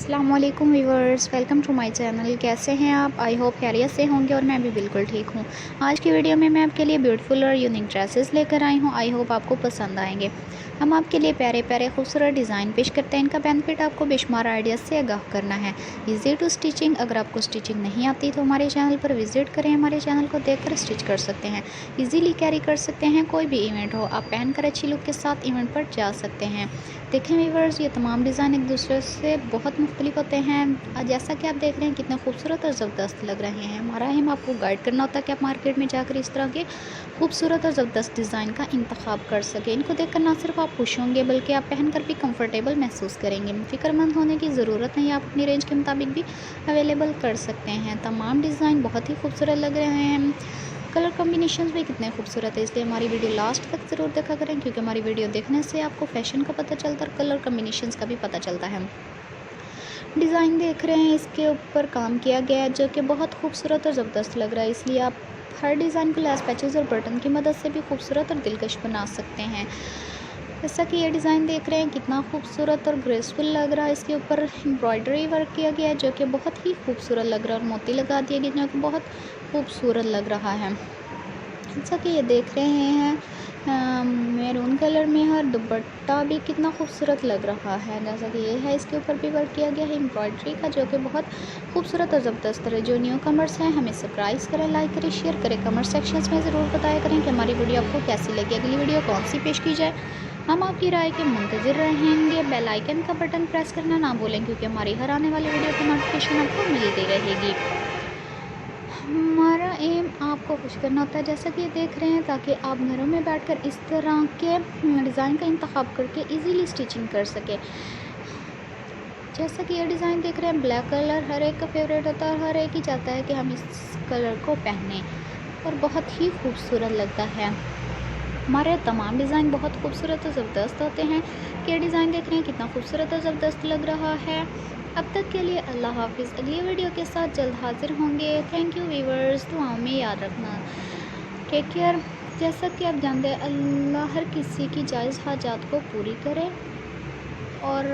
अस्सलाम वालेकुम viewers, welcome to my channel. कैसे हैं आप? आई होप खैरियत से होंगे और मैं भी बिल्कुल ठीक हूँ। आज की वीडियो में मैं आपके लिए ब्यूटीफुल और यूनिक ड्रेसेस लेकर आई हूँ। आई होप आपको पसंद आएंगे। हम आपके लिए प्यारे प्यारे खूबसूरत डिज़ाइन पेश करते हैं। इनका बेनिफिट आपको बेशुमार आइडियाज़ से आगाह करना है। Easy to stitching. अगर आपको स्टिचिंग नहीं आती तो हमारे चैनल पर विजिट करें। हमारे चैनल को देखकर स्टिच कर सकते हैं। ईजीली कैरी कर सकते हैं। कोई भी इवेंट हो, आप पहनकर अच्छी लुक के साथ इवेंट पर जा सकते हैं। देखें व्यूअर्स, ये तमाम डिज़ाइन एक दूसरे से बहुत मुख्तलिफ होते हैं। जैसा कि आप देख रहे हैं कितने खूबसूरत और ज़बरदस्त लग रहे हैं। हमारा एम आपको गाइड करना होता है कि आप मार्केट में जाकर इस तरह के खूबसूरत और ज़बरदस्त डिज़ाइन का इंतखाब कर सकें। इनको देखकर ना सिर्फ आप खुश होंगे बल्कि आप पहनकर भी कंफर्टेबल महसूस करेंगे। फ़िक्रमंद होने की ज़रूरत नहीं, आप अपनी रेंज के मुताबिक भी अवेलेबल कर सकते हैं। तमाम डिज़ाइन बहुत ही खूबसूरत लग रहे हैं। कलर कॉम्बिनेशंस भी कितने खूबसूरत है, इसलिए हमारी वीडियो लास्ट तक ज़रूर देखा करें, क्योंकि हमारी वीडियो देखने से आपको फैशन का पता चलता है और कलर कॉम्बिनेशंस का भी पता चलता है। डिज़ाइन देख रहे हैं, इसके ऊपर काम किया गया है जो कि बहुत खूबसूरत और ज़बरदस्त लग रहा है। इसलिए आप हर डिज़ाइन को लेस पैचेस और बटन की मदद से भी खूबसूरत और दिलकश बना सकते हैं। जैसा कि ये डिज़ाइन देख रहे हैं कितना खूबसूरत और ग्रेसफुल लग रहा है। इसके ऊपर एम्ब्रॉयडरी वर्क किया गया है जो कि बहुत ही खूबसूरत लग रहा है और मोती लगा दिए गए जो कि बहुत खूबसूरत लग रहा है। जैसा कि ये देख रहे हैं मैरून कलर में है और दुपट्टा भी कितना खूबसूरत लग रहा है। जैसा कि ये है, इसके ऊपर भी वर्क किया गया है एम्ब्रॉयडरी का जो कि बहुत खूबसूरत और ज़बरदस्त है। जो न्यू कमर्स हैं हमें सब्सक्राइब करें, लाइक करें, शेयर करें। कमेंट सेक्शंस में ज़रूर बताया करें कि हमारी वीडियो आपको कैसी लगी। अगली वीडियो कौन सी पेश की जाए, हम आपकी राय के मुंतज़िर रहेंगे। बेल आइकन का बटन प्रेस करना ना भूलें, क्योंकि हमारी हर आने वाली वीडियो की नोटिफिकेशन आपको मिलती रहेगी। हमारा एम आपको खुश करना होता है, जैसा कि ये देख रहे हैं, ताकि आप घरों में बैठकर इस तरह के डिज़ाइन का इंतखाब करके इजीली स्टिचिंग कर सके। जैसा कि ये डिज़ाइन देख रहे हैं, ब्लैक कलर हर एक का फेवरेट होता है और हर एक ही चाहता है कि हम इस कलर को पहने और बहुत ही खूबसूरत लगता है। हमारे तमाम डिज़ाइन बहुत खूबसूरत और ज़बरदस्त होते हैं। ये डिज़ाइन देख रहे हैं कितना खूबसूरत और ज़बरदस्त लग रहा है। अब तक के लिए अल्लाह हाफिज़। अगली वीडियो के साथ जल्द हाजिर होंगे। थैंक यू व्यूअर्स, दुआओं में याद रखना। Take care. जैसा कि आप जानते हैं, अल्लाह हर किसी की जायज़ हाजात को पूरी करे और